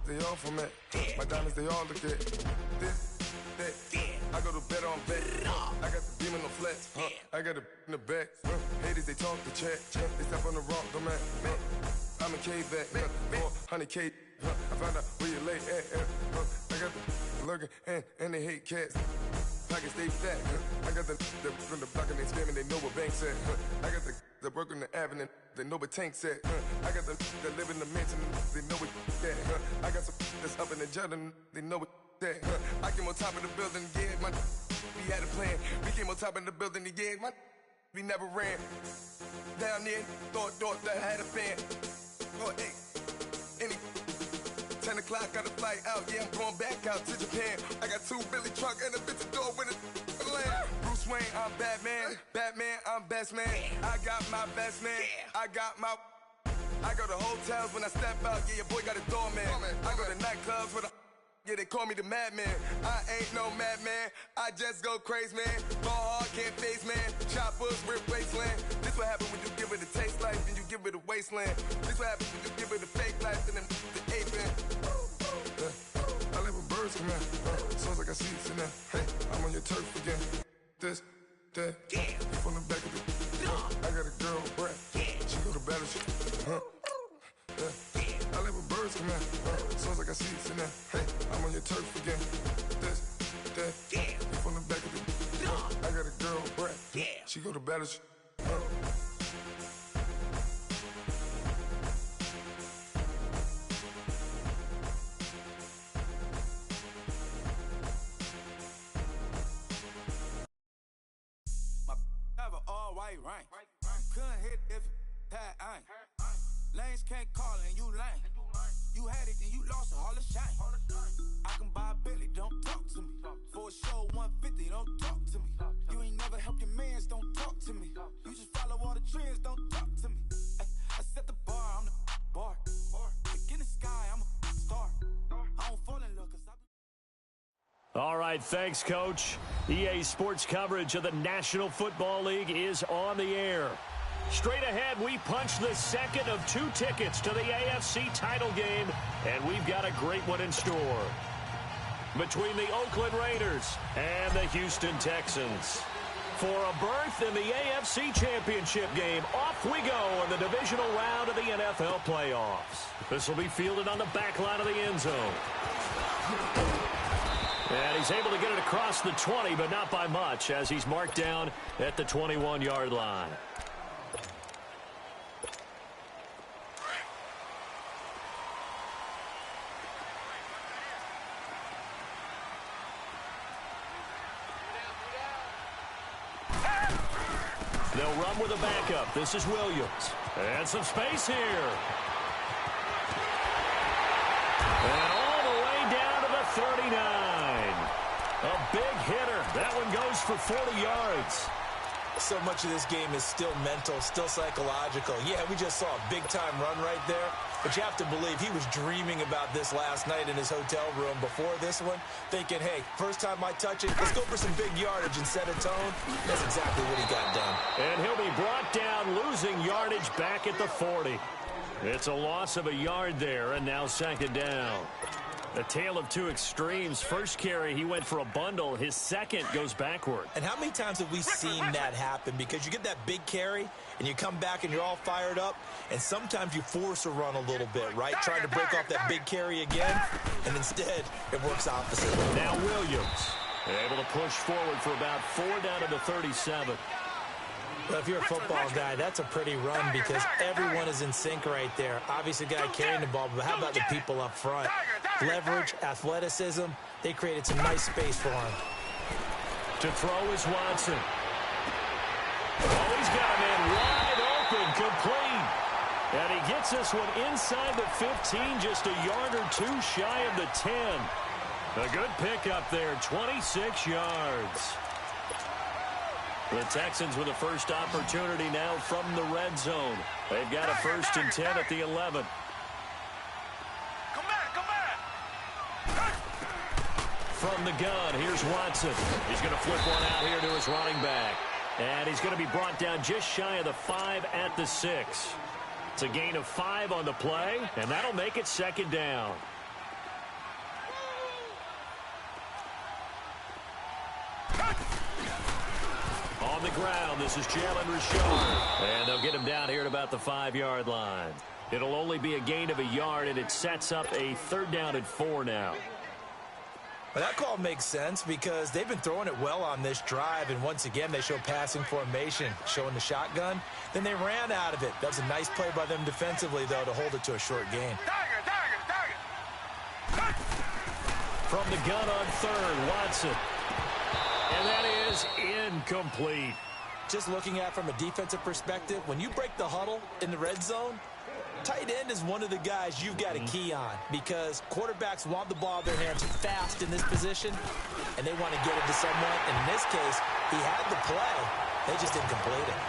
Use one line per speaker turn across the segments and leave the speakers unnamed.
they all from it. My diamonds, they all look at this, that. I go to bed on bed. I got the beam in the flex. I got it in the back. Haters, they talk the chat. They step on the rock, the man. I'm a K-back, 400K. I found out where you lay at. I got the lurking and they hate cats. Pockets stay fat. I got the from the block and they scamming, they know what banks at. I got the work on the avenue, they know what tanks at. I got the that live in the mansion, they know what that. I got some that's up in the Jordan, they know what that. I came on top of the building, yeah, we had a plan. We came on top of the building, yeah, we never ran. Down there, thought that I had a fan. Oh, hey, any 10 o'clock, got a flight out, yeah, I'm going back out to Japan. I got 2 Billy truck and a bitch door with a land. Bruce Wayne, I'm Batman. Batman, I'm best man. I got my best man. I go to hotels when I step out, yeah, your boy got a doorman. I go to nightclubs with a yeah, they call me the madman. I ain't no madman. I just go crazy, man. Ball hard, can't face, man. Choppers, rip wasteland. This what happens when you give it a taste life and you give it a wasteland. This what happens when you give it a fake life and then the ape in. I live with birds come in. Sounds like I see it in there. Hey, I'm on your turf again. This, that. You from the back of the. I got a girl, Brad. She go to battleship. I live with birds come in. Sounds like I see it in there. Hey, I'm on your turf again. This, that. You from the back of the. I got a girl, Brad. She go to battleship.
Right. Couldn't hit if you had ain't. Lanes can't call and you lame. You had it and you lost all the shine. I can buy a Billy, don't talk to me. For a show 150, don't talk to me. You ain't never helped your mans, don't talk to me. You just follow all the trends, don't talk to me. I set the bar, I'm the bar. Like in the sky, I'm a star. I don't fall in love cause
All right, thanks, Coach. EA Sports coverage of the National Football League is on the air. Straight ahead, we punch the second of 2 tickets to the AFC title game, and we've got a great one in store. Between the Oakland Raiders and the Houston Texans. For a berth in the AFC Championship game, off we go in the divisional round of the NFL playoffs. This will be fielded on the back line of the end zone. And he's able to get it across the 20, but not by much, as he's marked down at the 21-yard line. They'll run with a backup. This is Williams. And some space here. And all the way down to the 39. A big hitter. That one goes for 40 yards.
So much of this game is still mental, still psychological. Yeah, we just saw a big-time run right there. But you have to believe he was dreaming about this last night in his hotel room before this one, thinking, hey, first time I touch it, let's go for some big yardage and set a tone. That's exactly what he got done.
And he'll be brought down, losing yardage back at the 40. It's a loss of a yard there, and now second down. A tale of 2 extremes. First carry, he went for a bundle. His second goes backward.
And how many times have we seen that happen? Because you get that big carry, and you come back and you're all fired up, and sometimes you force a run a little bit, right? Trying to break off that big carry again, and instead it works opposite.
Now Williams able to push forward for about 4 down to the 37.
Well, if you're a football guy, that's a pretty run because everyone is in sync right there. Obviously, the guy carrying the ball, but how about the people up front? Leverage, athleticism, they created some nice space for him.
To throw is Watson. Oh, he's got a man wide open, complete. And he gets this one inside the 15, just a yard or 2 shy of the 10. A good pickup there, 26 yards. The Texans with a first opportunity now from the red zone. They've got a 1st and 10 at the 11. From the gun, here's Watson. He's going to flip one out here to his running back. And he's going to be brought down just shy of the 5 at the 6. It's a gain of 5 on the play, and that'll make it second down. On the ground, this is Jalen Richard. And they'll get him down here at about the 5-yard line. It'll only be a gain of a yard, and it sets up a 3rd down and 4 now.
Well, that call makes sense because they've been throwing it well on this drive, and once again, they show passing formation, showing the shotgun. Then they ran out of it. That was a nice play by them defensively, though, to hold it to a short gain.
From the gun on 3rd, Watson. And that is incomplete.
Just looking at it from a defensive perspective, when you break the huddle in the red zone, tight end is one of the guys you've got to key on because quarterbacks want the ball in their hands fast in this position, and they want to get it to someone. And in this case, he had the play. They just didn't complete it.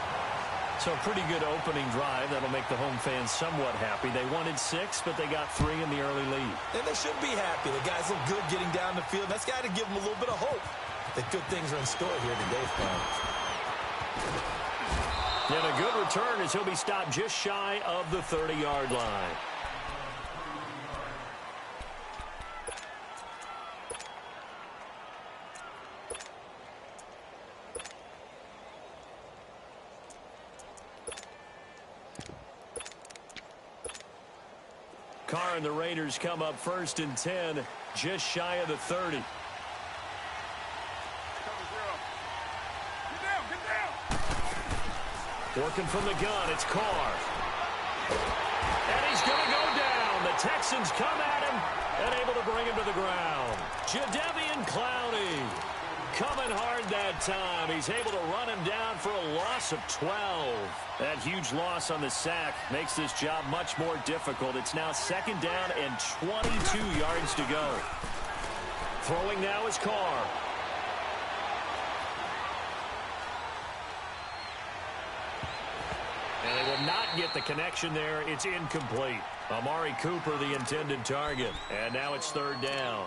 So a pretty good opening drive. That'll make the home fans somewhat happy. They wanted 6, but they got 3 in the early lead.
And they should be happy. The guys look good getting down the field. That's got to give them a little bit of hope that good things are in store here today, fans.
And a good return as he'll be stopped just shy of the 30-yard line. Carr and the Raiders come up 1st and 10, just shy of the 30. Working from the gun, it's Carr. And he's going to go down. The Texans come at him and able to bring him to the ground. Jadeveon Clowney coming hard that time. He's able to run him down for a loss of 12. That huge loss on the sack makes this job much more difficult. It's now 2nd down and 22 yards to go. Throwing now is Carr. And they will not get the connection there. It's incomplete. Amari Cooper, the intended target. And now it's 3rd down.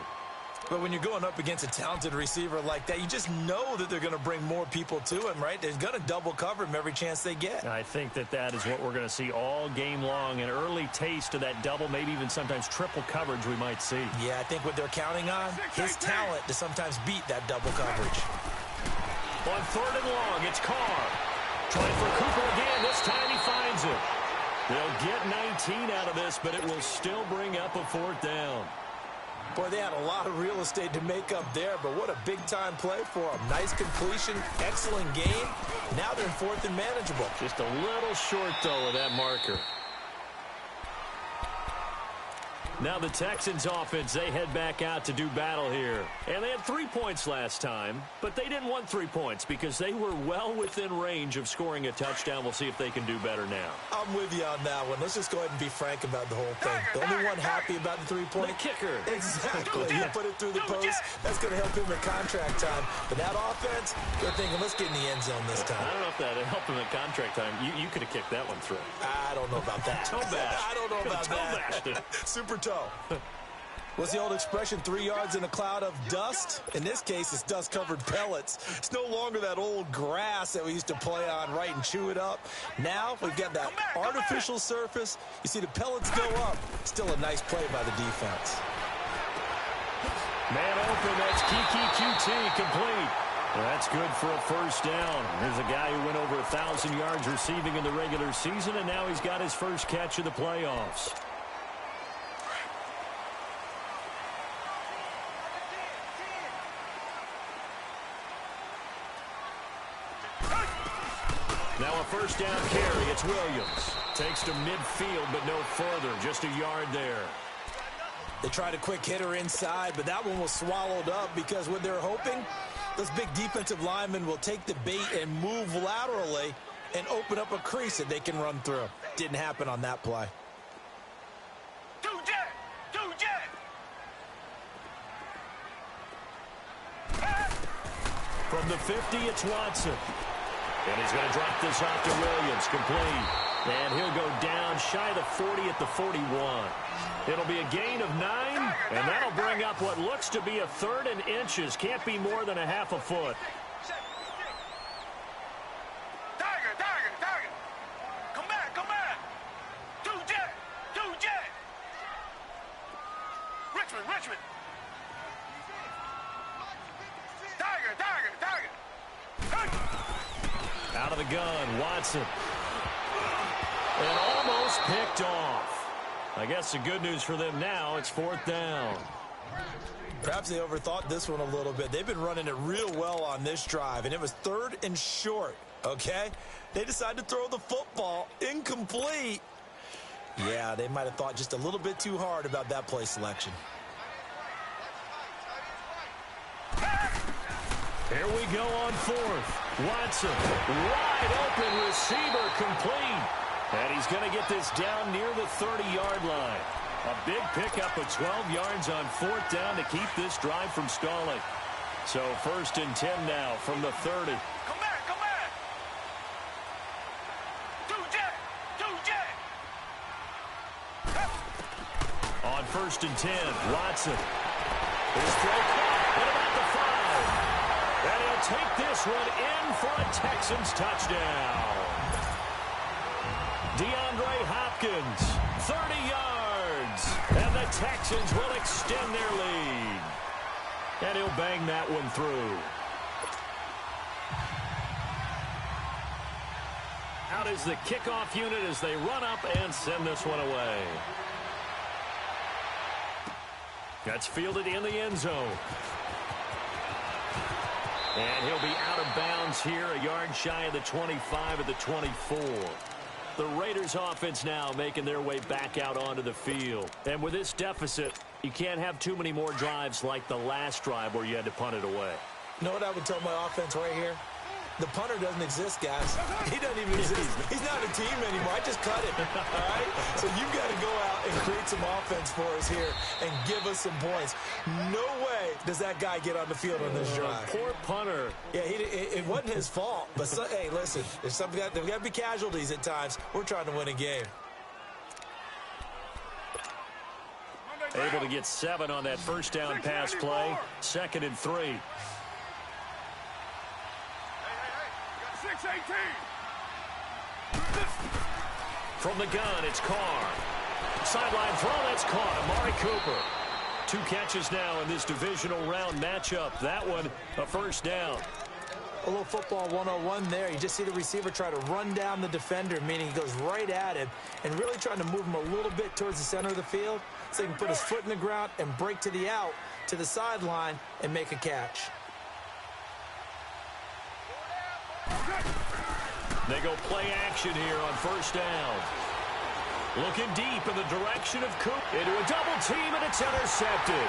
But when you're going up against a talented receiver like that, you just know that they're going to bring more people to him, right? They're going to double cover him every chance they get.
I think that is what we're going to see all game long. An early taste of that double, maybe even sometimes triple coverage we might see.
Yeah, I think what they're counting on, his talent to sometimes beat that double coverage.
On 3rd and long, it's Carr. Trying for Cooper again. This time he finds it. They'll get 19 out of this, but it will still bring up a 4th down.
Boy, they had a lot of real estate to make up there, but what a big-time play for them. Nice completion, excellent game. Now they're in 4th and manageable.
Just a little short, though, of that marker. Now the Texans offense, they head back out to do battle here. And they had 3 points last time, but they didn't want 3 points because they were well within range of scoring a touchdown. We'll see if they can do better now.
I'm with you on that one. Let's just go ahead and be frank about the whole thing. The only one happy about the 3-point.
The kicker.
Exactly. You put it through the post. That's going to help him at contract time. But that offense, they're thinking, let's get in the end zone this time.
I don't know if that helped him at contract time. You could have kicked that one through.
I don't know about that.
Toe bash.
I don't know about that. Super toe. What's the old expression, 3 yards in a cloud of dust? In this case, it's dust-covered pellets. It's no longer that old grass that we used to play on, right, and chew it up. Now we've got that artificial surface. You see the pellets go up. Still a nice play by the defense.
Man open, that's Kiki QT, complete. Well, that's good for a 1st down. Here's a guy who went over 1,000 yards receiving in the regular season, and now he's got his first catch of the playoffs. Now a 1st down carry. It's Williams. Takes to midfield, but no further. Just a yard there.
They tried a quick hitter inside, but that one was swallowed up because what they're hoping, those big defensive linemen will take the bait and move laterally and open up a crease that they can run through. Didn't happen on that play.
From the 50, it's Watson. And he's going to drop this off to Williams, complete. And he'll go down shy of the 40 at the 41. It'll be a gain of 9, and that'll bring up what looks to be a 3rd and inches. Can't be more than a half a foot.
Come back. Two jet. Richmond.
Out of the gun, Watson. And almost picked off. I guess the good news for them now, it's 4th down.
Perhaps they overthought this one a little bit. They've been running it real well on this drive, and it was 3rd and short, okay? They decided to throw the football incomplete. Yeah, they might have thought just a little bit too hard about that play selection.
Here we go on 4th. Watson, wide open receiver, complete. And he's going to get this down near the 30-yard line. A big pickup of 12 yards on 4th down to keep this drive from stalling. So 1st and 10 now from the 30.
Come back, come back. Two jet.
On 1st and 10, Watson. His throw caught. What about the 5? And he'll take this one in for a Texans touchdown. DeAndre Hopkins, 30 yards. And the Texans will extend their lead. And he'll bang that one through. Out is the kickoff unit as they run up and send this one away. That's fielded in the end zone. And he'll be out of bounds here, a yard shy of the 25 at the 24. The Raiders offense now making their way back out onto the field. And with this deficit, you can't have too many more drives like the last drive where you had to punt it away.
You know what I would tell my offense right here? The punter doesn't exist, guys. He doesn't even exist. He's not a team anymore. I just cut him, all right? So you've got to go out and create some offense for us here and give us some points. No way does that guy get on the field on this drive.
Poor punter.
Yeah, it wasn't his fault. But, hey, listen, there's got to be casualties at times. We're trying to win a game.
Able to get 7 on that first down pass play. 2nd and 3.
6-18.
From the gun, it's Carr. Sideline throw, that's caught. Amari Cooper. 2 catches now in this divisional round matchup. That one, a first down.
A little football 101 there. You just see the receiver try to run down the defender, meaning he goes right at him, and really trying to move him a little bit towards the center of the field so he can put his foot in the ground and break to the out, to the sideline, and make a catch.
They go play action here on first down. Looking deep in the direction of Coop. Into a double team, and it's intercepted.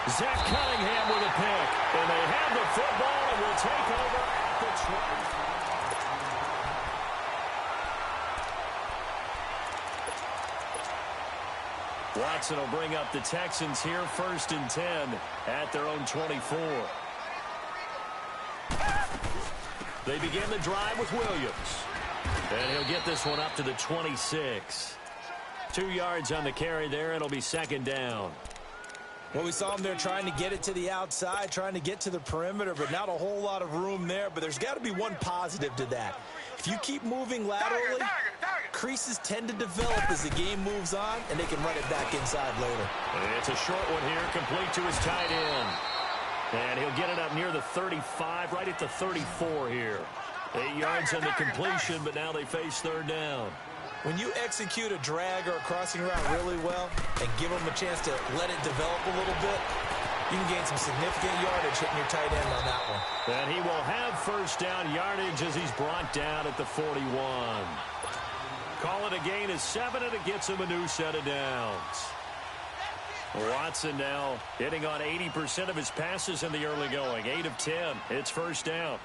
Zach Cunningham with a pick. And they have the football and will take over at the 20. Watson will bring up the Texans here, 1st and 10 at their own 24. They begin the drive with Williams. And he'll get this one up to the 26. 2 yards on the carry there. It'll be 2nd down.
Well, we saw him there trying to get it to the outside, trying to get to the perimeter, but not a whole lot of room there. But there's got to be one positive to that. If you keep moving laterally, creases tend to develop as the game moves on, and they can run it back inside later.
It's a short one here, complete to his tight end. And he'll get it up near the 35, right at the 34 here. 8 yards on the completion, but now they face 3rd down.
When you execute a drag or a crossing route really well and give them a chance to let it develop a little bit, you can gain some significant yardage hitting your tight end on that one.
And he will have first down yardage as he's brought down at the 41. Call it a gain of 7, and it gets him a new set of downs. Watson now hitting on 80% of his passes in the early going. 8 of 10. It's first down.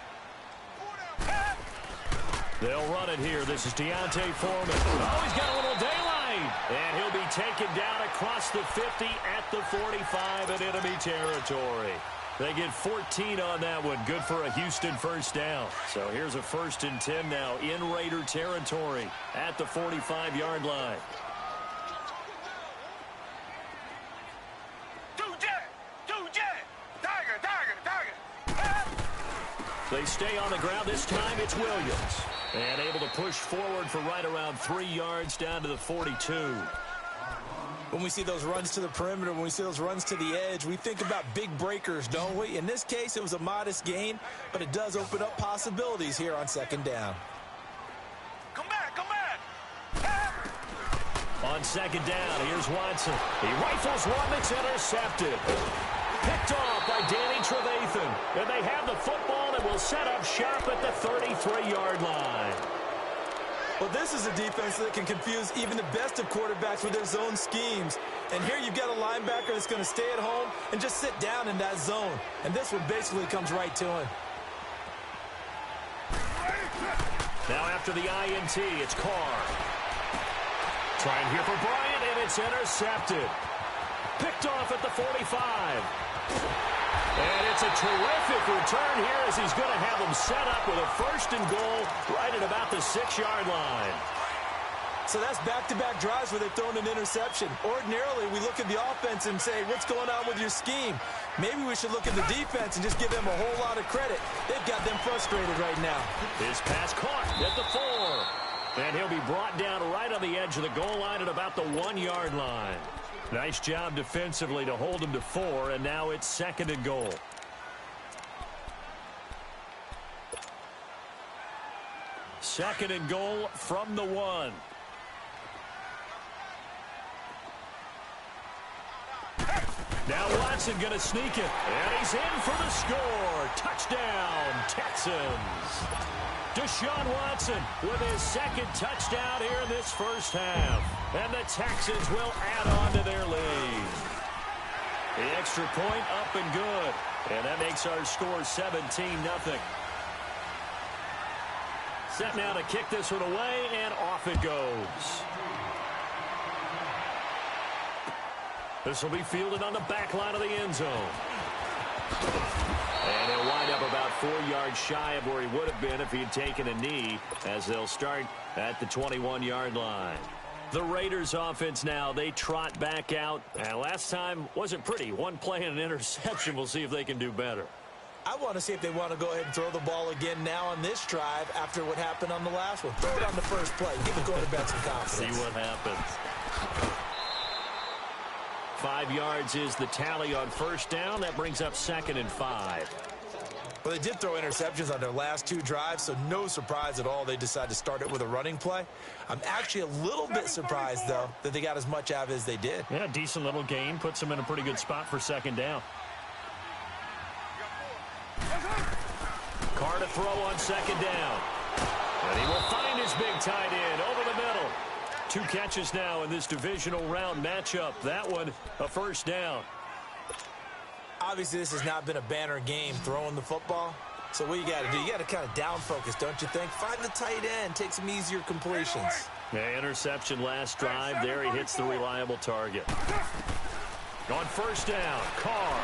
They'll run it here. This is Deontay Foreman. Oh, he's got a little daylight. And he'll be taken down across the 50 at the 45 in enemy territory. They get 14 on that one. Good for a Houston first down. So here's a 1st and 10 now in Raider territory at the 45-yard line. They stay on the ground. This time it's Williams. And able to push forward for right around 3 yards down to the 42.
When we see those runs to the perimeter, when we see those runs to the edge, we think about big breakers, don't we? In this case, it was a modest gain, but it does open up possibilities here on second down.
Come back, come back.
On second down, here's Watson. He rifles one that's intercepted. Picked off by Danny Trevathan. And they have the football and will set up shop at the 33-yard line.
Well, this is a defense that can confuse even the best of quarterbacks with their zone schemes. And here you've got a linebacker that's going to stay at home and just sit down in that zone. And this one basically comes right to him.
Now after the INT, it's Carr. Trying here for Bryant, and it's intercepted. Picked off at the 45. And it's a terrific return here as he's going to have them set up with a first and goal right at about the 6-yard line.
So that's back-to-back drives where they've thrown an interception. Ordinarily, we look at the offense and say, what's going on with your scheme? Maybe we should look at the defense and just give them a whole lot of credit. They've got them frustrated right now.
His pass caught at the 4. And he'll be brought down right on the edge of the goal line at about the 1-yard line. Nice job defensively to hold him to 4, and now it's second and goal. Second and goal from the 1. Now Watson going to sneak it, and he's in for the score. Touchdown, Texans. Deshaun Watson with his second touchdown here in this first half. And the Texans will add on to their lead. The extra point up and good. And that makes our score 17-0. Set now to kick this one away, and off it goes. This will be fielded on the back line of the end zone. And he'll wind up about 4 yards shy of where he would have been if he had taken a knee, as they'll start at the 21-yard line. The Raiders offense now, they trot back out. And last time wasn't pretty. One play and an interception. We'll see if they can do better.
I want to see if they want to go ahead and throw the ball again now on this drive after what happened on the last one. Throw it on the first play. Give the quarterback some confidence.
See what happens. 5 yards is the tally on first down. That brings up second and 5.
Well, they did throw interceptions on their last 2 drives, so no surprise at all they decided to start it with a running play. I'm actually a little bit surprised, though, that they got as much out of it as they did.
Yeah, decent little gain. Puts them in a pretty good spot for second down. Carr to throw on second down. And he will find his big tight end over the middle. 2 catches now in this divisional round matchup. That one, a first down.
Obviously, this has not been a banner game throwing the football. So what you got to do, you got to kind of down focus, don't you think? Find the tight end, take some easier completions.
Yeah, interception last drive. There he hits the reliable target. On first down, Carr.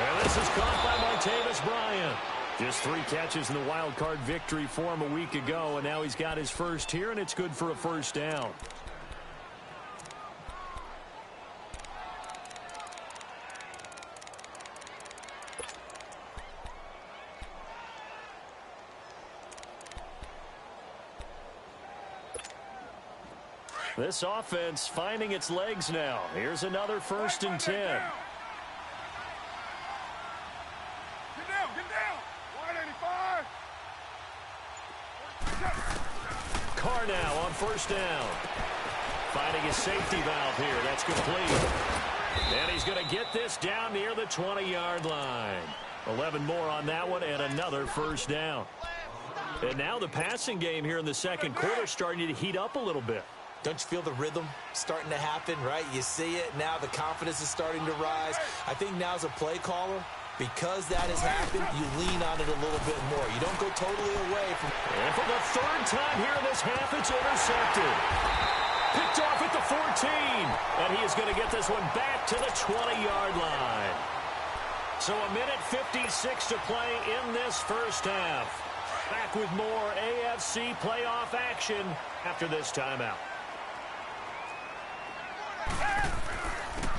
And this is caught by Martavis Bryant. Just 3 catches in the wild card victory for him a week ago, and now he's got his first here, and it's good for a first down. This offense finding its legs now. Here's another first and 10.
Get down. 185.
Carr now on first down. Finding his safety valve here. That's complete. And he's going to get this down near the 20-yard line. 11 more on that one and another first down. And now the passing game here in the second quarter starting to heat up a little bit.
Don't you feel the rhythm starting to happen, right? You see it. Now the confidence is starting to rise. I think now as a play caller, because that has happened, you lean on it a little bit more. You don't go totally away from...
And for the 3rd time here in this half, it's intercepted. Picked off at the 14. And he is going to get this one back to the 20-yard line. So a minute 56 to play in this first half. Back with more AFC playoff action after this timeout.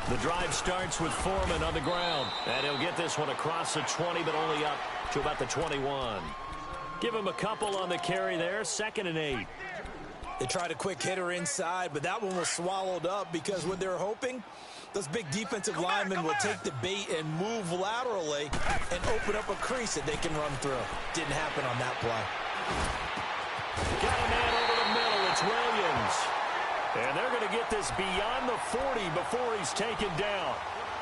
The drive starts with Foreman on the ground. And he'll get this one across the 20, but only up to about the 21. Give him a couple on the carry there. 2nd and 8.
They tried a quick hitter inside, but that one was swallowed up because what they're hoping, those big defensive linemen will take the bait and move laterally and open up a crease that they can run through. Didn't happen on that play.
Got a man over the middle. It's Williams. And they're going to get this beyond the 40 before he's taken down.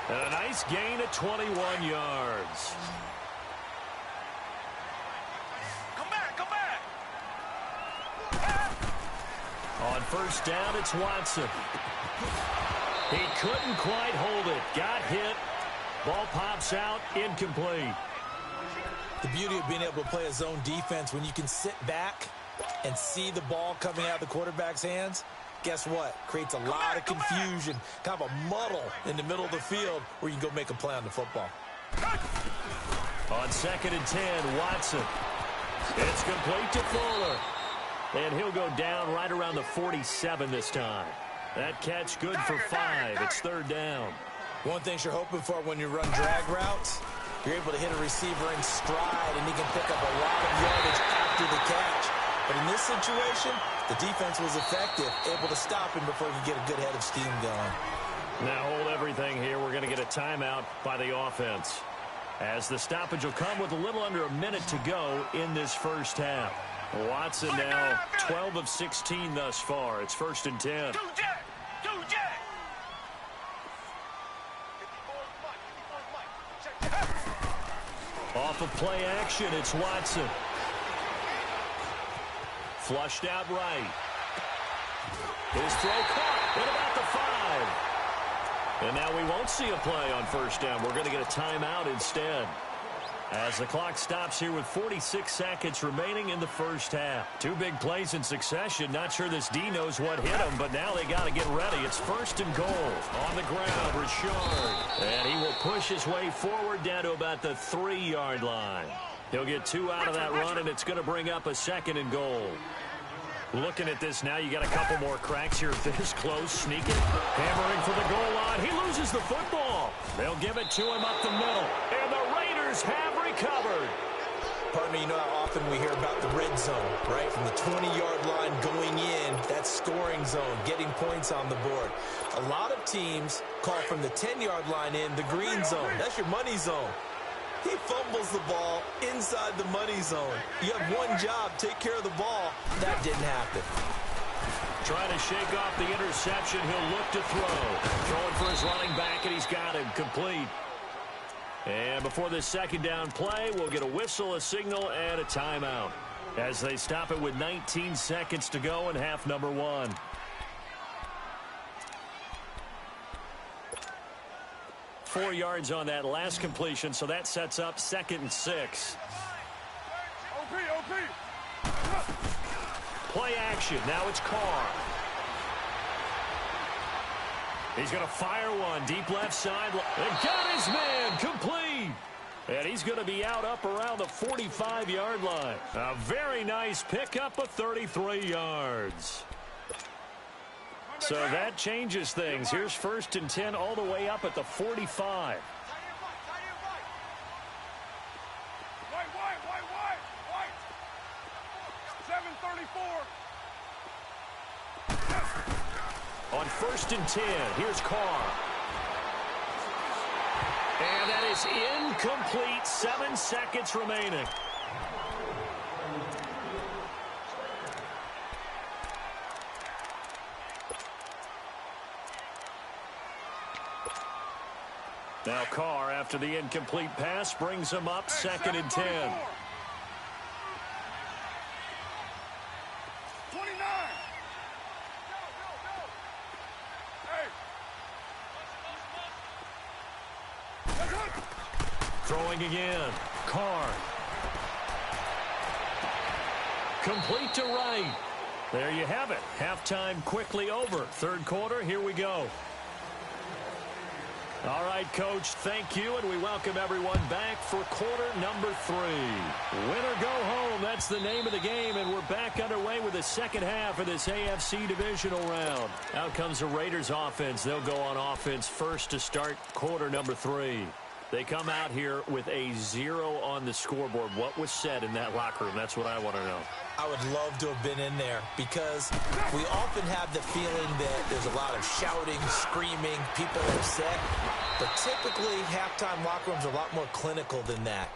And a nice gain of 21 yards.
Come back.
On first down, it's Watson. He couldn't quite hold it. Got hit. Ball pops out. Incomplete.
The beauty of being able to play a zone defense when you can sit back and see the ball coming out of the quarterback's hands, guess what? Creates a lot of confusion, kind of a muddle in the middle of the field where you can go make a play on the football.
On 2nd and 10, Watson. It's complete to Fuller. And he'll go down right around the 47 this time. That catch good for 5. It's 3rd down.
One thing you're hoping for when you run drag routes, you're able to hit a receiver in stride, and he can pick up a lot of yardage after the catch. But in this situation, the defense was effective, able to stop him before he could get a good head of steam going.
Now hold everything here. We're going to get a timeout by the offense, as the stoppage will come with a little under a minute to go in this first half. Watson now 12 of 16 thus far. It's 1st and 10. Off of play action, it's Watson. Flushed out right. His throw caught at about the 5. And now we won't see a play on first down. We're going to get a timeout instead, as the clock stops here with 46 seconds remaining in the first half. 2 big plays in succession. Not sure this D knows what hit him, but now they got to get ready. It's 1st and goal. On the ground, Richard. And he will push his way forward down to about the 3-yard line. He'll get 2 out of that run, and it's going to bring up a 2nd and goal. Looking at this now, you got a couple more cracks here this close. Sneaking, hammering for the goal line. He loses the football. They'll give it to him up the middle. And the Raiders have recovered.
Pardon me, you know how often we hear about the red zone, right? From the 20-yard line going in, that scoring zone, getting points on the board. A lot of teams call from the 10-yard line in the green zone. That's your money zone. He fumbles the ball inside the money zone. You have one job, take care of the ball. That didn't happen.
Trying to shake off the interception. He'll look to throw. Throwing for his running back, and he's got him complete. And before this 2nd down play, we'll get a whistle, a signal, and a timeout, as they stop it with 19 seconds to go in half number 1. Four yards on that last completion, so that sets up 2nd and 6. Play action. Now it's Carr. He's going to fire one deep left side. And got his man complete. And he's going to be out up around the 45-yard line. A very nice pickup of 33 yards. So that changes things. Here's 1st and 10 all the way up at the 45. On 1st and 10, here's Carr. And that is incomplete. 7 seconds remaining. Now Carr, after the incomplete pass, brings him up 2nd and 10.
29.
Throwing again. Carr. Complete to right. There you have it. Halftime quickly over. 3rd quarter, here we go. All right, Coach, thank you, and we welcome everyone back for quarter number 3. Win or go home, that's the name of the game, and we're back underway with the 2nd half of this AFC divisional round. Out comes the Raiders offense. They'll go on offense first to start quarter number 3. They come out here with a 0 on the scoreboard. What was said in that locker room? That's what I want to know.
I would love to have been in there because we often have the feeling that there's a lot of shouting, screaming, people upset. But typically, halftime locker rooms are a lot more clinical than that.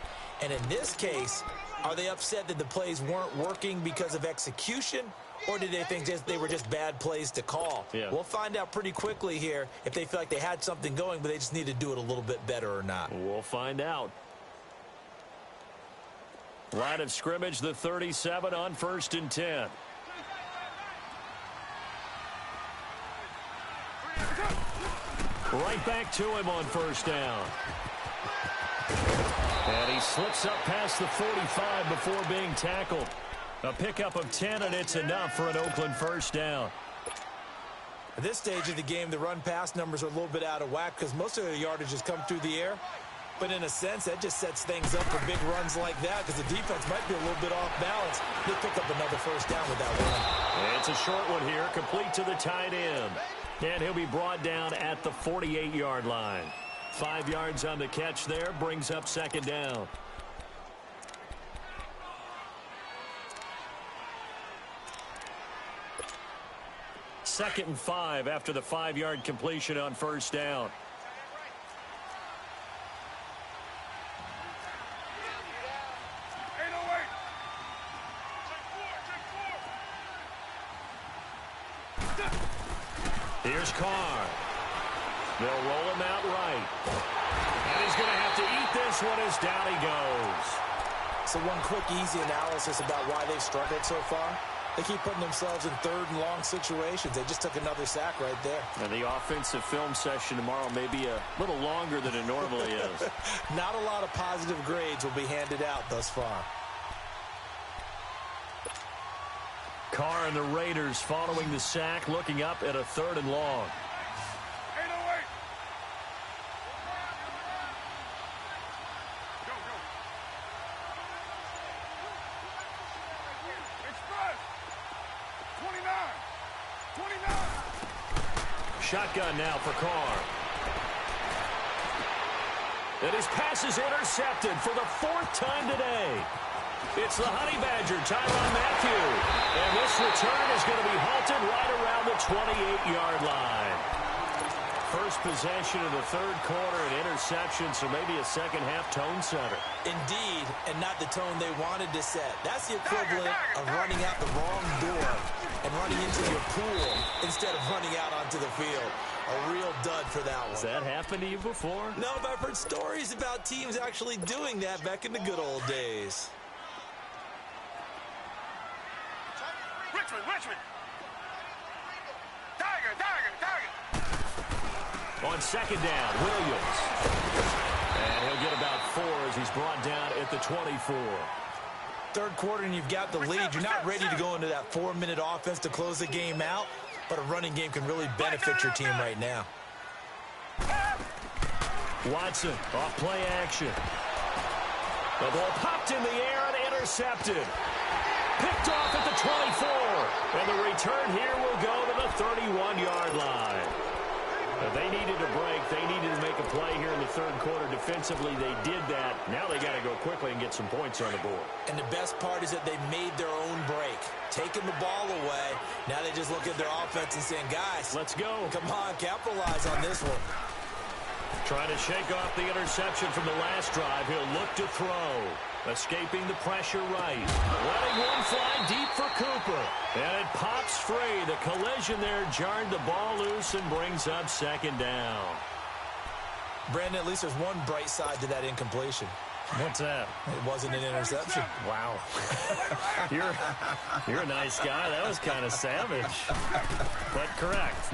And in this case, are they upset that the plays weren't working because of execution? Or did they think they were just bad plays to call?
Yeah.
We'll find out pretty quickly here if they feel like they had something going, but they just need to do it a little bit better or not.
We'll find out. Line of scrimmage, the 37 on 1st and 10. Right back to him on 1st down. And he slips up past the 45 before being tackled. A pickup of 10, and it's enough for an Oakland 1st down.
At this stage of the game, the run-pass numbers are a little bit out of whack because most of the yardage has come through the air. But in a sense, that just sets things up for big runs like that because the defense might be a little bit off balance. They pick up another 1st down with that run.
It's a short one here, complete to the tight end. And he'll be brought down at the 48-yard line. 5 yards on the catch there, brings up 2nd down. Second and 5 after the 5-yard completion on 1st down. Here's Carr. They'll roll him out right. And he's going to have to eat this one as down he goes.
So one quick, easy analysis about why they've struggled so far. They keep putting themselves in 3rd and long situations. They just took another sack right there.
And the offensive film session tomorrow may be a little longer than it normally is.
Not a lot of positive grades will be handed out thus far.
Carr and the Raiders following the sack, looking up at a 3rd and long. Shotgun now for Carr. And his pass is intercepted for the 4th time today. It's the Honey Badger, Tyrann Mathieu. And this return is going to be halted right around the 28-yard line. First possession of the 3rd quarter, an interception, so maybe a second-half tone setter.
Indeed, and not the tone they wanted to set. That's the equivalent of running out the wrong door and running into your pool instead of running out onto the field. A real dud for that one.
Has that happened to you before?
No, but I've heard stories about teams actually doing that back in the good old days.
Richmond. Tiger.
On 2nd down, Williams. And he'll get about 4 as he's brought down at the 24.
3rd quarter and you've got the lead. You're not ready to go into that 4-minute offense to close the game out, but a running game can really benefit your team right now.
Watson off play action. The ball popped in the air and intercepted. Picked off at the 24. And the return here will go to the 31-yard line. They needed a break. They needed to make a play here in the 3rd quarter. Defensively, they did that. Now they got to go quickly and get some points on the board.
And the best part is that they made their own break. Taking the ball away. Now they just look at their offense and saying, guys,
let's go.
Come on, capitalize on this one.
Trying to shake off the interception from the last drive. He'll look to throw. Escaping the pressure right. Letting one fly deep for Cooper. And it pops free. The collision there jarred the ball loose and brings up 2nd down.
Brandon, at least there's one bright side to that incompletion.
What's that?
It wasn't an interception.
Wow. You're a nice guy. That was kind of savage. But correct.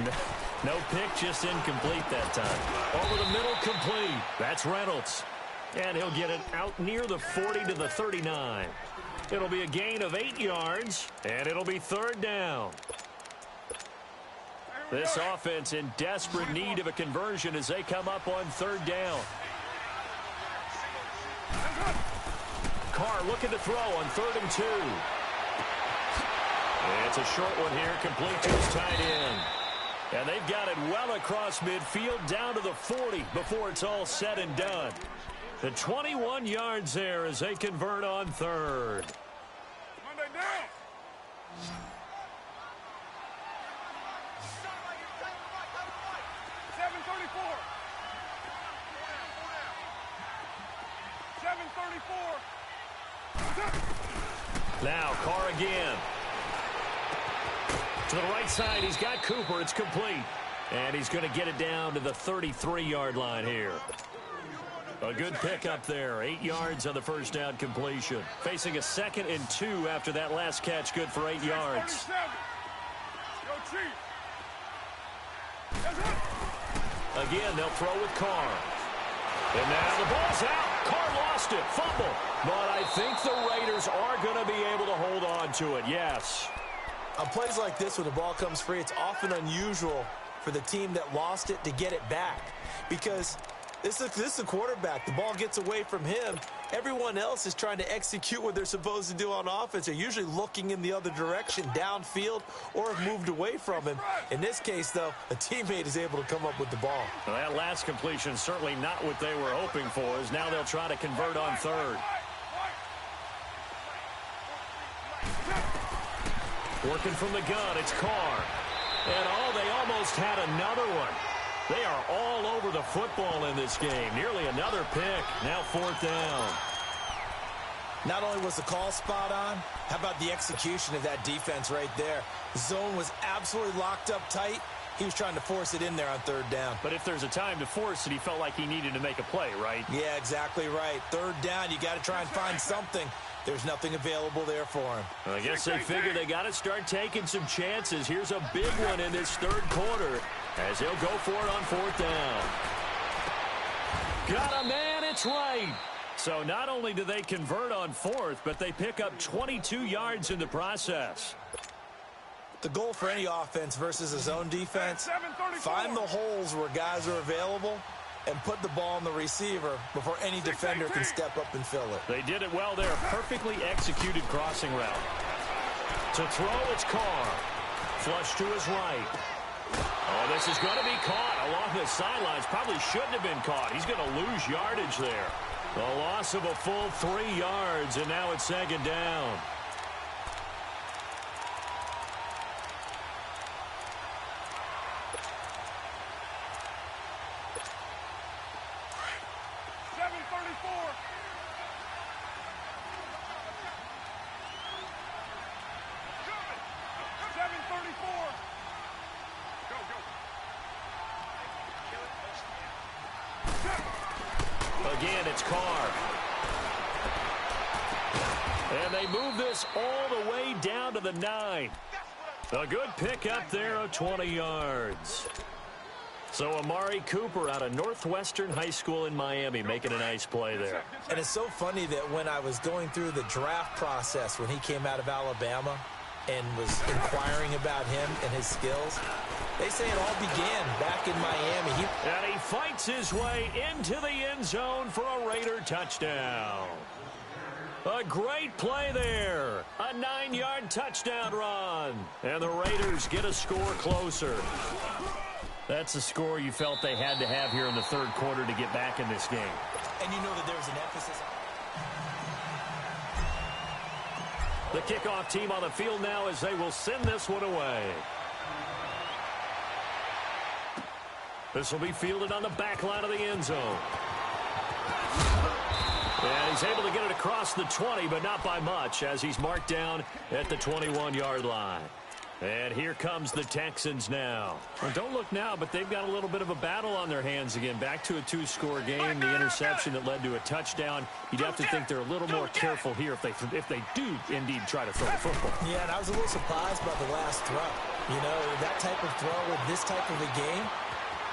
No pick, just incomplete that time. Over the middle, complete. That's Reynolds. And he'll get it out near the 40 to the 39. It'll be a gain of 8 yards, and it'll be 3rd down. This offense in desperate need of a conversion as they come up on 3rd down. Carr looking to throw on 3rd and 2. It's a short one here, complete to his tight end. And they've got it well across midfield down to the 40 before it's all said and done. The 21 yards there as they convert on third.
Monday down.
Now Carr again. To the right side, he's got Cooper. It's complete. And he's going to get it down to the 33-yard line here. A good pickup there. 8 yards on the first down completion. Facing a 2nd and 2 after that last catch. Good for 8 yards. Again, they'll throw with Carr. And now the ball's out. Carr lost it. Fumble. But I think the Raiders are going to be able to hold on to it. Yes.
On plays like this, when the ball comes free, it's often unusual for the team that lost it to get it back. Because this is a quarterback. The ball gets away from him. Everyone else is trying to execute what they're supposed to do on offense. They're usually looking in the other direction, downfield, or have moved away from him. In this case, though, a teammate is able to come up with the ball.
Well, that last completion certainly not what they were hoping for, as now they'll try to convert on third. Working from the gun, it's Carr. And they almost had another one. They are all over the football in this game. Nearly another pick. Now 4th down.
Not only was the call spot on, how about the execution of that defense right there? The zone was absolutely locked up tight. He was trying to force it in there on 3rd down.
But if there's a time to force it, he felt like he needed to make a play, right?
Yeah, exactly right. 3rd down, you got to try and find something. There's nothing available there for him.
I guess they figure they got to start taking some chances. Here's a big one in this 3rd quarter as he'll go for it on 4th down. Got a man, it's right. So not only do they convert on 4th, but they pick up 22 yards in the process.
The goal for any offense versus a zone defense, find the holes where guys are available and put the ball on the receiver before any defender can step up and fill it.
They did it well there. Perfectly executed crossing route. To throw, it's Carr. Flush to his right. Oh, this is going to be caught along the sidelines. Probably shouldn't have been caught. He's going to lose yardage there. A loss of a full 3 yards, and now it's 2nd down. Again, it's Carr. And they move this all the way down to the 9. A good pickup there of 20 yards. So Amari Cooper out of Northwestern High School in Miami making a nice play there.
And it's so funny that when I was going through the draft process when he came out of Alabama and was inquiring about him and his skills, they say it all began back in Miami.
And he fights his way into the end zone for a Raider touchdown. A great play there. A 9-yard touchdown run. And the Raiders get a score closer. That's the score you felt they had to have here in the 3rd quarter to get back in this game.
And you know that there's an emphasis on...
The kickoff team on the field now as they will send this one away. This will be fielded on the back line of the end zone. And he's able to get it across the 20, but not by much, as he's marked down at the 21-yard line. And here comes the Texans now. Well, don't look now, but they've got a little bit of a battle on their hands again. Back to a 2-score game, the interception that led to a touchdown. You'd have to think they're a little more careful here if they do indeed try to throw the football.
Yeah, and I was a little surprised by the last throw. You know, that type of throw with this type of a game,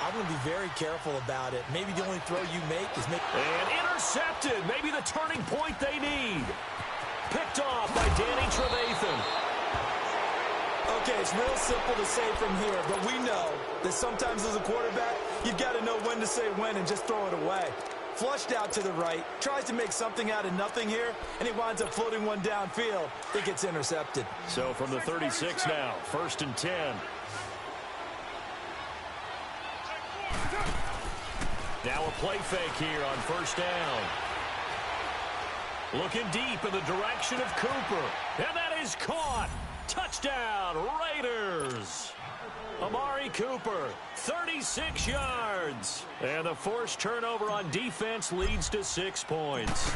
I'm going to be very careful about it. Maybe the only throw you make is make...
And intercepted. Maybe the turning point they need. Picked off by Danny Trevathan.
Okay, it's real simple to say from here, but we know that sometimes as a quarterback, you've got to know when to say when and just throw it away. Flushed out to the right, tries to make something out of nothing here, and he winds up floating one downfield. I think it's intercepted.
So from the 36 now, 1st and 10. Now a play fake here on first down. Looking deep in the direction of Cooper. And that is caught. Touchdown, Raiders. Amari Cooper, 36 yards. And the forced turnover on defense leads to 6 points.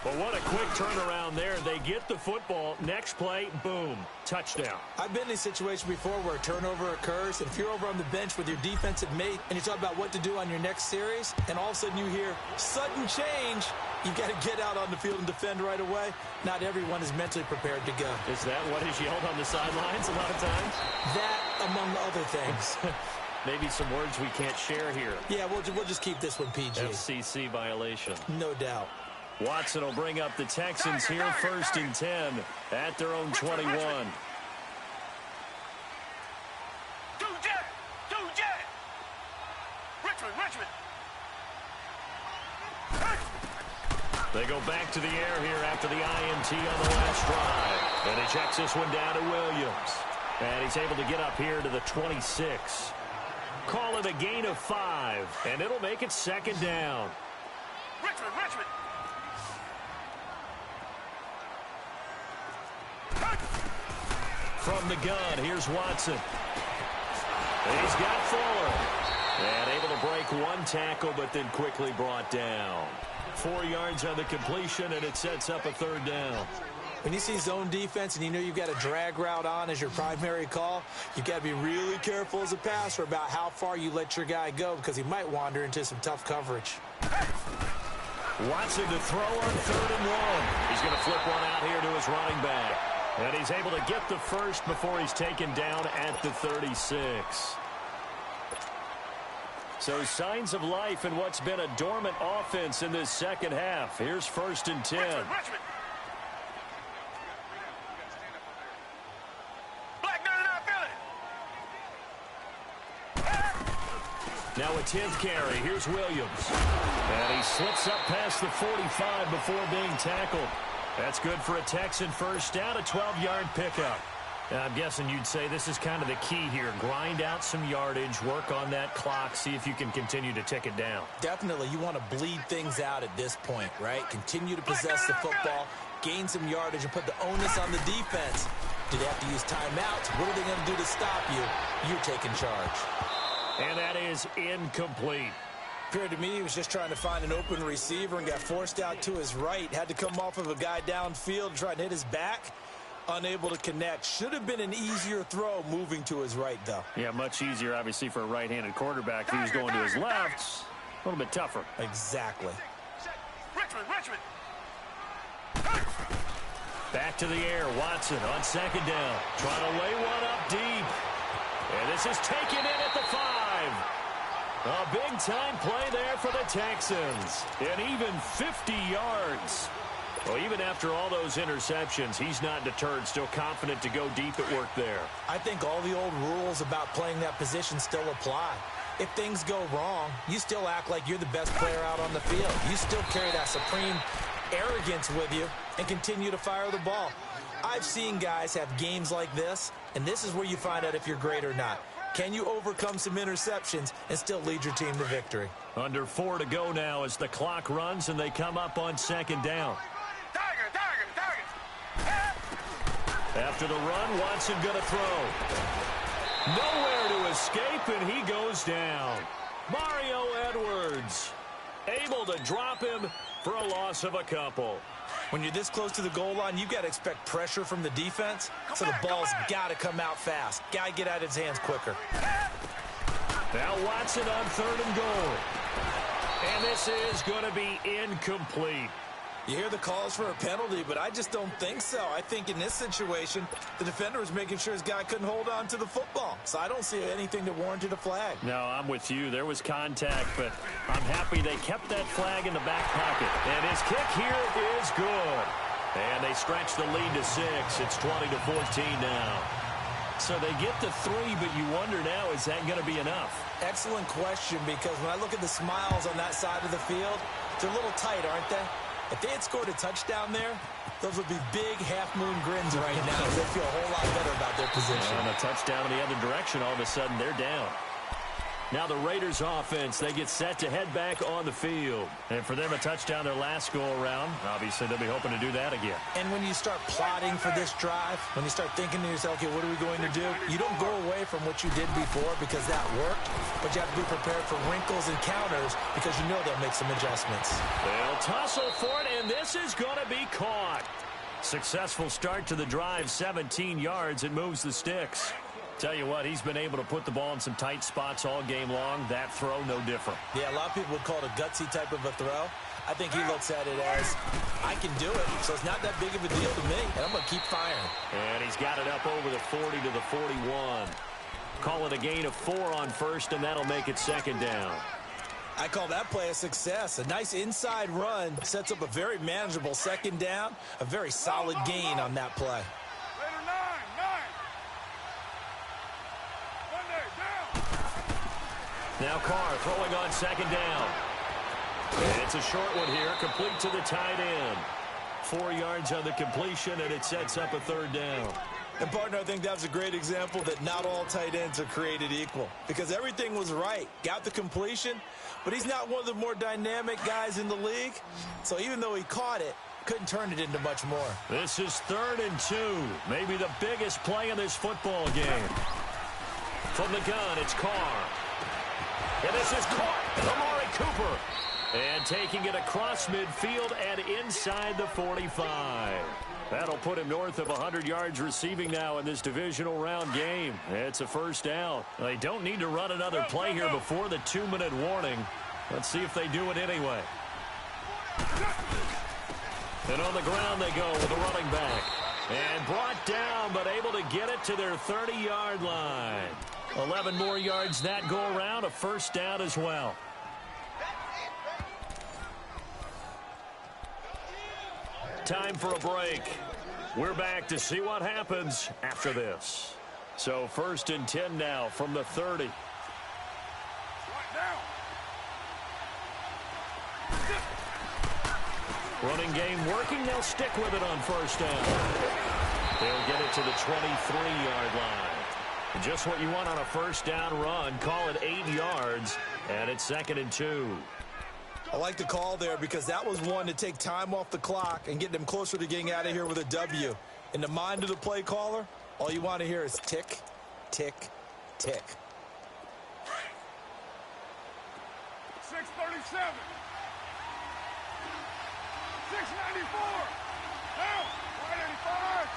But what a quick turnaround there. They get the football. Next play, boom, touchdown.
I've been in a situation before where a turnover occurs, and if you're over on the bench with your defensive mate and you talk about what to do on your next series, and all of a sudden you hear sudden change, you've got to get out on the field and defend right away. Not everyone is mentally prepared to go.
Is that what is yelled on the sidelines a lot of times?
That, among other things.
Maybe some words we can't share here.
Yeah, we'll just keep this one PG.
FCC violation.
No doubt.
Watson will bring up the Texans here, 1st and 10 at their own 21.
Richmond.
They go back to the air here after the INT on the last drive. And he checks this one down to Williams. And he's able to get up here to the 26. Call it a gain of 5. And it'll make it 2nd down.
Richmond.
From the gun, here's Watson. He's got Fuller. And able to break one tackle, but then quickly brought down. 4 yards on the completion, and it sets up a 3rd down.
When you see zone defense and you know you've got a drag route on as your primary call, you've got to be really careful as a passer about how far you let your guy go because he might wander into some tough coverage.
Watson to throw on 3rd and 1. He's going to flip one out here to his running back. And he's able to get the first before he's taken down at the 36. So signs of life in what's been a dormant offense in this second half. Here's 1st and 10.
Richmond. Black 99
Now a 10th carry. Here's Williams. And he slips up past the 45 before being tackled. That's good for a Texan first down, a 12-yard pickup. I'm guessing you'd say this is kind of the key here. Grind out some yardage, work on that clock, see if you can continue to tick it down.
Definitely. You want to bleed things out at this point, right? Continue to possess the football, gain some yardage, and put the onus on the defense. Do they have to use timeouts? What are they going to do to stop you? You're taking charge.
And that is incomplete.
Appeared to me he was just trying to find an open receiver and got forced out to his right. Had to come off of a guy downfield and try to hit his back. Unable to connect. Should have been an easier throw moving to his right, though.
Yeah, much easier, obviously, for a right-handed quarterback. If he was going to his left, a little bit tougher.
Exactly.
Richmond.
Back to the air. Watson on 2nd down. Trying to lay one up deep. And this is taken in at the 5. A big-time play there for the Texans. And even 50 yards. Well, even after all those interceptions, he's not deterred, still confident to go deep at work there.
I think all the old rules about playing that position still apply. If things go wrong, you still act like you're the best player out on the field. You still carry that supreme arrogance with you and continue to fire the ball. I've seen guys have games like this, and this is where you find out if you're great or not. Can you overcome some interceptions and still lead your team to victory?
Under 4 to go now as the clock runs and they come up on 2nd down. After the run, Watson going to throw. Nowhere to escape, and he goes down. Mario Edwards able to drop him for a loss of a couple.
When you're this close to the goal line, you've got to expect pressure from the defense, so the ball's got to come out fast. Got to get out of his hands quicker.
Now Watson on 3rd and goal. And this is going to be incomplete.
You hear the calls for a penalty, but I just don't think so. I think in this situation, the defender was making sure his guy couldn't hold on to the football. So I don't see anything that warranted a flag.
No, I'm with you. There was contact, but I'm happy they kept that flag in the back pocket. And his kick here is good. And they stretch the lead to 6. It's 20-14 now. So they get the 3, but you wonder now, is that going to be enough?
Excellent question, because when I look at the smiles on that side of the field, they're a little tight, aren't they? If they had scored a touchdown there, those would be big half-moon grins right now. They feel a whole lot better about their position.
And a touchdown in the other direction, all of a sudden, they're down. Now the Raiders offense, they get set to head back on the field. And for them, a touchdown their last go-around. Obviously, they'll be hoping to do that again.
And when you start plotting for this drive, when you start thinking to yourself, okay, what are we going to do? You don't go away from what you did before because that worked, but you have to be prepared for wrinkles and counters because you know they'll make some adjustments.
They'll tussle for it, and this is going to be caught. Successful start to the drive, 17 yards. It moves the sticks. Tell you what, he's been able to put the ball in some tight spots all game long. That throw, no different.
Yeah, a lot of people would call it a gutsy type of a throw. I think he looks at it as, I can do it, so it's not that big of a deal to me, and I'm going to keep firing.
And he's got it up over the 40 to the 41. Call it a gain of 4 on first, and that'll make it second down.
I call that play a success. A nice inside run sets up a very manageable second down, a very solid gain on that play.
Now Carr throwing on second down. And it's a short one here, complete to the tight end. 4 yards on the completion, and it sets up a third down.
And, partner, I think that's a great example that not all tight ends are created equal because everything was right. Got the completion, but he's not one of the more dynamic guys in the league. So even though he caught it, couldn't turn it into much more.
This is 3rd and 2, maybe the biggest play in this football game. From the gun, it's Carr. And this is caught. Amari Cooper. And taking it across midfield and inside the 45. That'll put him north of 100 yards receiving now in this divisional round game. It's a first down. They don't need to run another play here before the 2-minute warning. Let's see if they do it anyway. And on the ground they go with a running back. And brought down, but able to get it to their 30-yard line. 11 more yards that go around, a first down as well. Time for a break. We're back to see what happens after this. So 1st and 10 now from the 30. Running game working. They'll stick with it on first down. They'll get it to the 23-yard line. Just what you want on a first down run. Call it 8 yards, and it's 2nd and 2.
I like the call there because that was one to take time off the clock and get them closer to getting out of here with a W. In the mind of the play caller, all you want to hear is tick, tick, tick.
637. 694. Down. 185.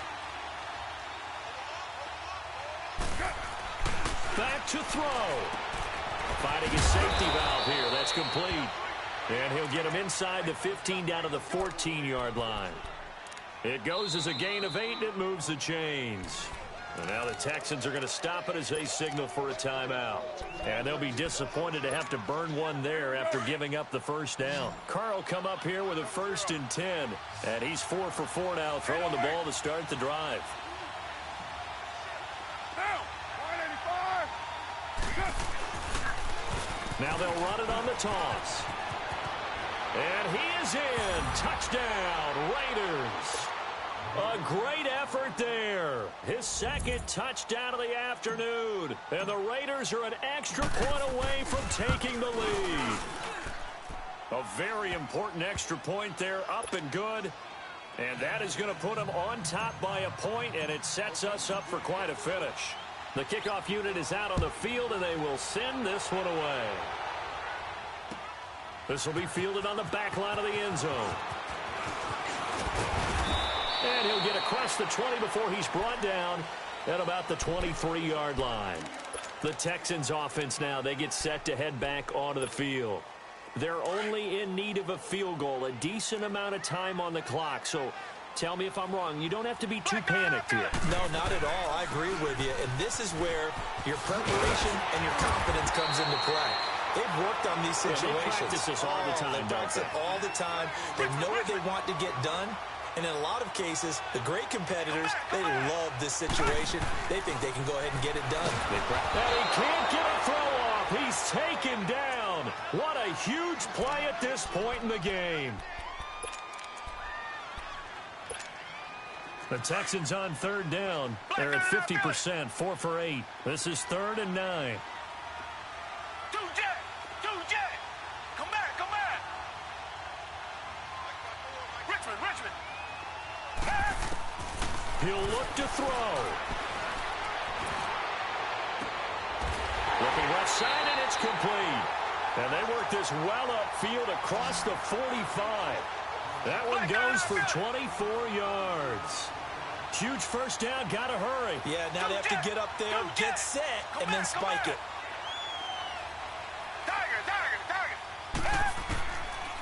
Back to throw. Finding his safety valve here. That's complete. And he'll get him inside the 15 down to the 14-yard line. It goes as a gain of 8, and it moves the chains. And now the Texans are going to stop it as they signal for a timeout. And they'll be disappointed to have to burn one there after giving up the first down. Carr will come up here with a 1st and 10. And he's 4 for 4 now, throwing the ball to start the drive. Now they'll run it on the toss. And he is in. Touchdown, Raiders. A great effort there. His 2nd touchdown of the afternoon. And the Raiders are an extra point away from taking the lead. A very important extra point there, up and good. And that is going to put them on top by a point, and it sets us up for quite a finish. The kickoff unit is out on the field, and they will send this one away. This will be fielded on the back line of the end zone. And he'll get across the 20 before he's brought down at about the 23-yard line. The Texans offense now, they get set to head back onto the field. They're only in need of a field goal, a decent amount of time on the clock. So tell me if I'm wrong. You don't have to be too panicked here.
No, not at all. I agree with you. And this is where your preparation and your confidence comes into play. They've worked on these situations.
They practice this all the time,
They practice it all the time. They know what they want to get done. And in a lot of cases, the great competitors, they love this situation. They think they can go ahead and get it done.
And he can't get a throw off. He's taken down. What a huge play at this point in the game. The Texans on 3rd down. They're at 50%, 4 for 8. This is 3rd and 9. He'll look to throw. Looking left side, and it's complete. And they work this well upfield across the 45. That one goes for 24 yards. Huge first down, got to hurry.
Yeah, now they have to get up there, get set, and then spike it.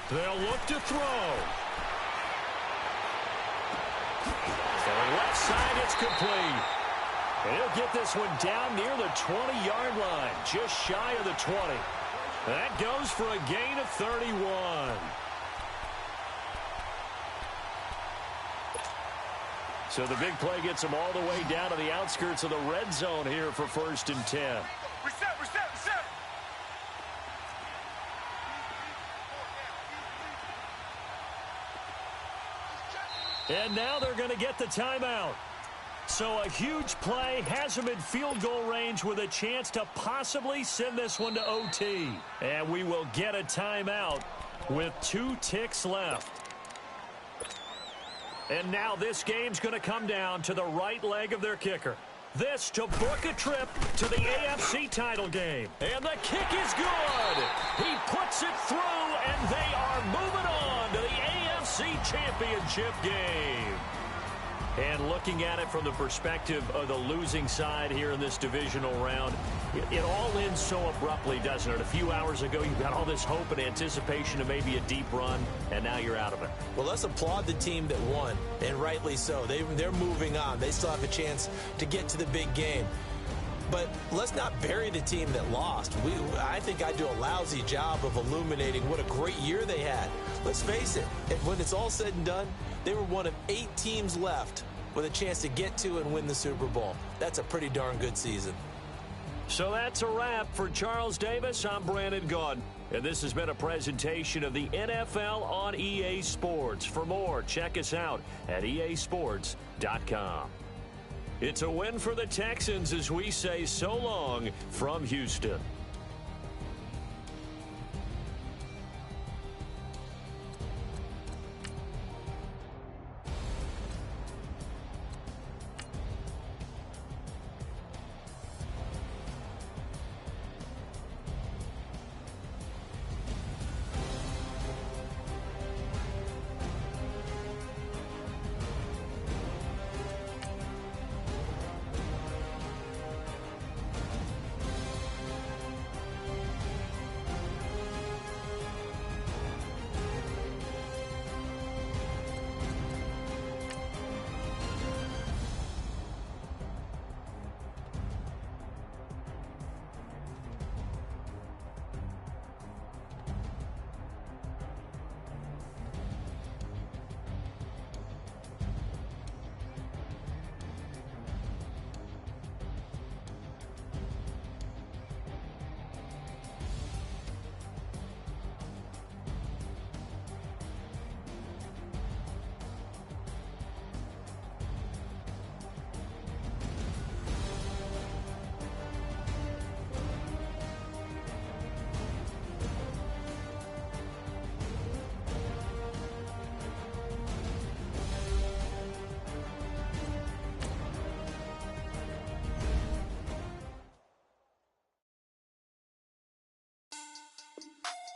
They'll look to throw. From left side, it's complete. And he'll get this one down near the 20-yard line, just shy of the 20. That goes for a gain of 31. So the big play gets him all the way down to the outskirts of the red zone here for 1st and 10.
Reset.
And now they're going to get the timeout. So a huge play has him in field goal range with a chance to possibly send this one to OT. And we will get a timeout with 2 ticks left. And now this game's going to come down to the right leg of their kicker. This to book a trip to the AFC title game. And the kick is good. He puts it through, and they are moving on to the AFC Championship game. And looking at it from the perspective of the losing side here in this divisional round, it all ends so abruptly, doesn't it? A few hours ago, you got all this hope and anticipation of maybe a deep run, and now you're out of it.
Well, let's applaud the team that won, and rightly so. They're moving on. They still have a chance to get to the big game. But let's not bury the team that lost. I think I do a lousy job of illuminating what a great year they had. Let's face it, when it's all said and done, they were one of 8 teams left with a chance to get to and win the Super Bowl. That's a pretty darn good season.
So that's a wrap for Charles Davis. I'm Brandon Gaudin, and this has been a presentation of the NFL on EA Sports. For more, check us out at easports.com. It's a win for the Texans as we say so long from Houston.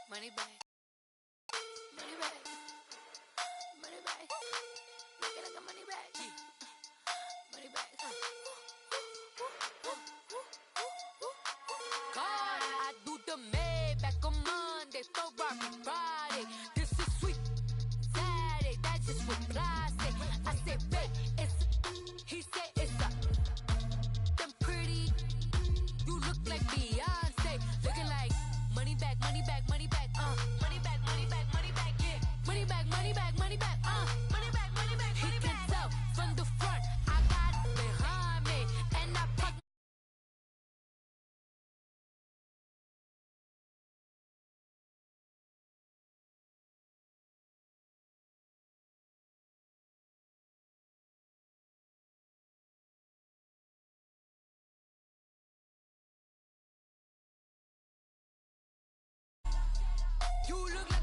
Money back. Money back. Money back. Make it like a money back. Money back. God, I do the Maybach on Monday, Ferrari Friday. This is sweet Saturday. That's just what I say. I say, babe, it's. He said it's a. Them pretty. You look like Beyonce. Looking like money back, money back, money back. Money back, money back, money back, yeah. Money back, money back, money back, money back, money back, he money back. He can tell from the front, I got it behind me, and I put. You look like